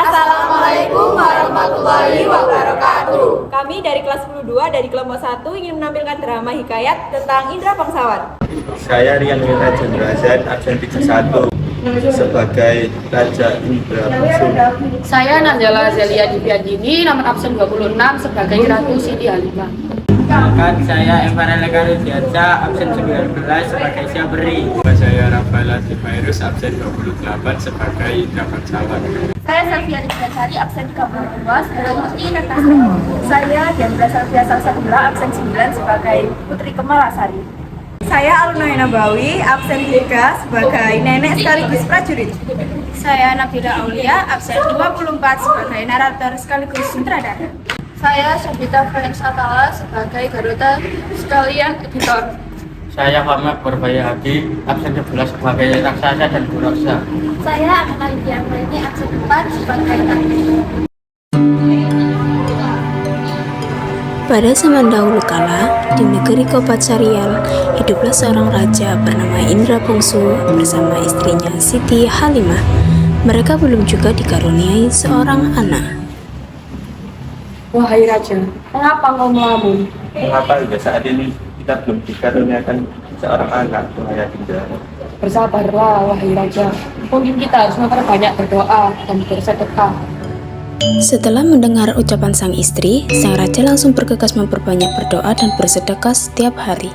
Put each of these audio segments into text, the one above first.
Assalamualaikum warahmatullahi wabarakatuh. Kami dari kelas 10 dari kelompok 1 ingin menampilkan drama hikayat tentang Indra Bangsawan. Saya Rian Wira Jenderazan, absen 31 sebagai Raja Indra Bangsawan. Saya Nazala Zelia Diviandini, nomor absen 26 sebagai Ratu Siti Halimah. Bahkan saya Evarela Garudiarsa, absen 19 sebagai Syabri. Saya Rafaela Virus, absen 28 sebagai Indra Bangsawan. Saya Safia Rizky, absen 32 sebagai Putri Natasha. Saya Diandra Safia Salsabila, absen 9 sebagai Putri Kemalasari. Saya Aluna Nabawi, absen 3 sebagai nenek sekaligus prajurit. Saya Nabila Aulia, absen 24 sebagai narator sekaligus sutradara. Saya Sabita Friends Atala sebagai Garuda sekalian editor. Saya Muhammad Purbaya Hadi, absen 11 sebagai raksasa dan buraksa. Saya Amanda Indiamreni, absen 4 sebagai Tati. Pada zaman dahulu kala, di negeri Kopat Sarial, hiduplah seorang raja bernama Indra Bangsu bersama istrinya Siti Halimah. Mereka belum juga dikaruniai seorang anak. Wahai Raja, mengapa kau melamun? Mengapa hingga saat ini kita belum dikaruniakan seorang anak, wahai Dinda? Bersabarlah, wahai Raja. Mungkin kita harus memperbanyak berdoa dan bersedekah. Setelah mendengar ucapan sang istri, sang raja langsung bergegas memperbanyak berdoa dan bersedekah setiap hari.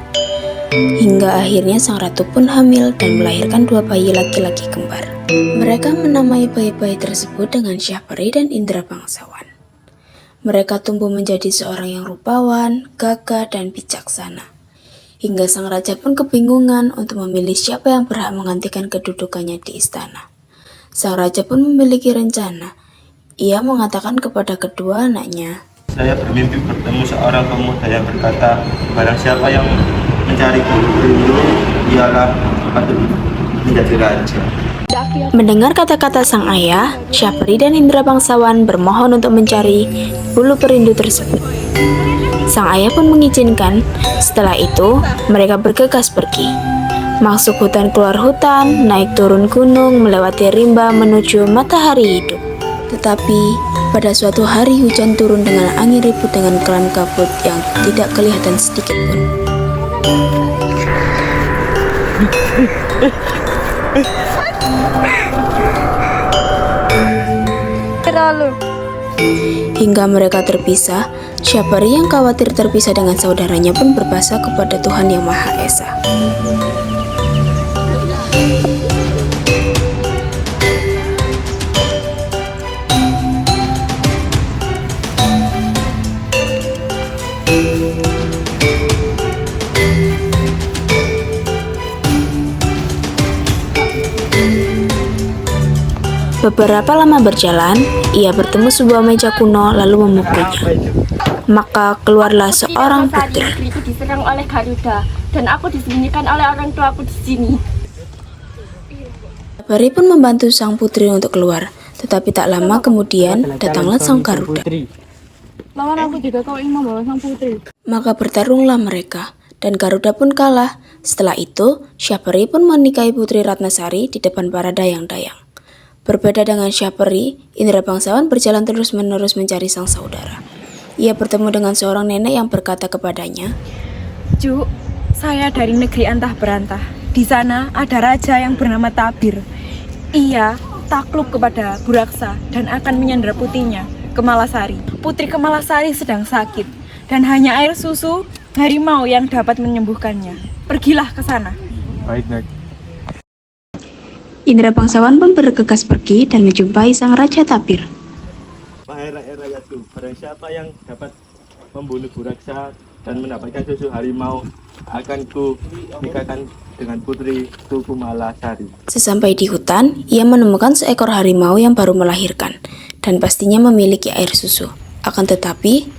Hingga akhirnya sang ratu pun hamil dan melahirkan 2 bayi laki-laki kembar. Mereka menamai bayi-bayi tersebut dengan Syahperi dan Indra Bangsawan. Mereka tumbuh menjadi seorang yang rupawan, gagah, dan bijaksana. Hingga sang raja pun kebingungan untuk memilih siapa yang berhak menggantikan kedudukannya di istana. Sang raja pun memiliki rencana. Ia mengatakan kepada kedua anaknya, Saya bermimpi bertemu seorang pemuda yang berkata, barang siapa yang mencari bulu perindu, ialah patut menjadi raja. Mendengar kata-kata sang ayah, Syahperi dan Indra Bangsawan bermohon untuk mencari bulu perindu tersebut. Sang ayah pun mengizinkan. Setelah itu, mereka bergegas pergi. Masuk hutan keluar hutan, naik turun gunung, melewati rimba menuju matahari hidup. Tetapi, pada suatu hari hujan turun dengan angin ribut dengan kelam kabut yang tidak kelihatan sedikit pun. Hingga mereka terpisah, Syahperi yang khawatir terpisah dengan saudaranya pun berpasrah kepada Tuhan Yang Maha Esa. Beberapa lama berjalan, ia bertemu sebuah meja kuno lalu memukulnya. Maka keluarlah seorang putri. Istriku diserang oleh Garuda dan aku disembunyikan oleh orang tuaku di sini. Syahperi pun membantu sang putri untuk keluar, tetapi tak lama kemudian datanglah sang Garuda. Lawan aku juga kau ingin membawa sang putri. Maka bertarunglah mereka, dan Garuda pun kalah. Setelah itu, Syahperi pun menikahi Putri Ratnasari di depan para dayang-dayang. Berbeda dengan Syahperi, Indra Bangsawan berjalan terus-menerus mencari sang saudara. Ia bertemu dengan seorang nenek yang berkata kepadanya, Cuk, saya dari negeri antah berantah. Di sana ada raja yang bernama Tabir. Ia takluk kepada Buraksa dan akan menyandera putrinya, Kemalasari. Putri Kemalasari sedang sakit dan hanya air susu harimau yang dapat menyembuhkannya. Pergilah ke sana. Baik, Nek. Indra Bangsawan pun bergegas pergi dan menjumpai sang Raja Tabir. Wahai rakyatku, barang siapa yang dapat membunuh Buraksa dan mendapatkan susu harimau, akan ku nikahkan dengan putri Kemalasari. Sesampai di hutan, ia menemukan seekor harimau yang baru melahirkan dan pastinya memiliki air susu. Akan tetapi,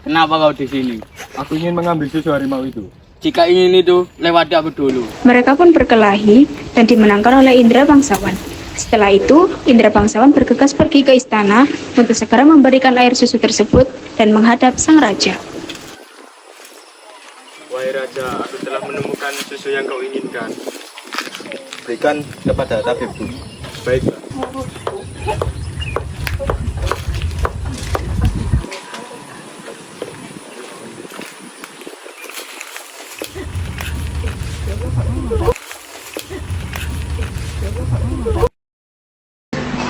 Kenapa kau di sini? Aku ingin mengambil susu harimau itu. Jika ingin itu, lewati aku dulu. mereka pun berkelahi dan dimenangkan oleh Indra Bangsawan. Setelah itu, Indra Bangsawan bergegas pergi ke istana untuk segera memberikan air susu tersebut dan menghadap sang raja. Wahai raja, aku telah menemukan susu yang kau inginkan. Berikan kepada tabibku. Baiklah.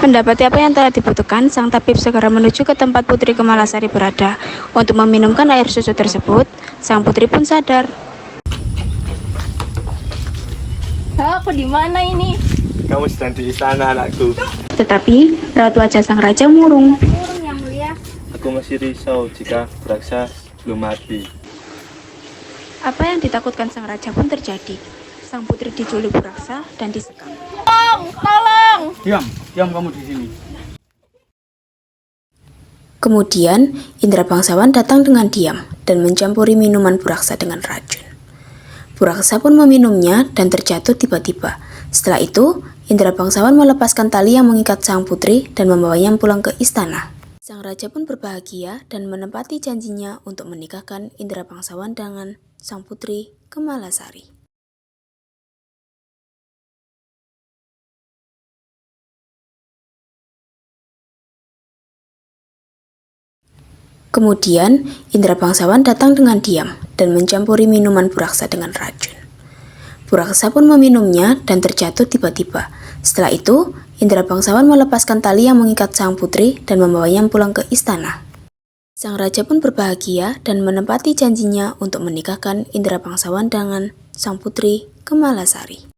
Mendapati apa yang telah dibutuhkan, sang tabib segera menuju ke tempat Putri Kemalasari berada. Untuk meminumkan air susu tersebut, sang putri pun sadar. Aku di mana ini? Kamu sedang di istana, anakku. Tetapi, raut wajah sang raja murung. Yang mulia, Aku masih risau jika Buraksa belum mati. Apa yang ditakutkan sang raja pun terjadi. Sang putri diculik Buraksa dan disekap. Diam kamu di sini. Kemudian, Indra bangsawan datang dengan diam dan mencampuri minuman Buraksa dengan racun. Buraksa pun meminumnya dan terjatuh tiba-tiba. Setelah itu, Indra bangsawan melepaskan tali yang mengikat sang putri dan membawanya pulang ke istana. Sang raja pun berbahagia dan menepati janjinya untuk menikahkan Indra bangsawan dengan sang putri Kemalasari. Kemudian, Indra bangsawan datang dengan diam dan mencampuri minuman Buraksa dengan racun. Buraksa pun meminumnya dan terjatuh tiba-tiba. Setelah itu, Indra bangsawan melepaskan tali yang mengikat sang putri dan membawanya pulang ke istana. Sang raja pun berbahagia dan menepati janjinya untuk menikahkan Indra bangsawan dengan sang putri Kemalasari.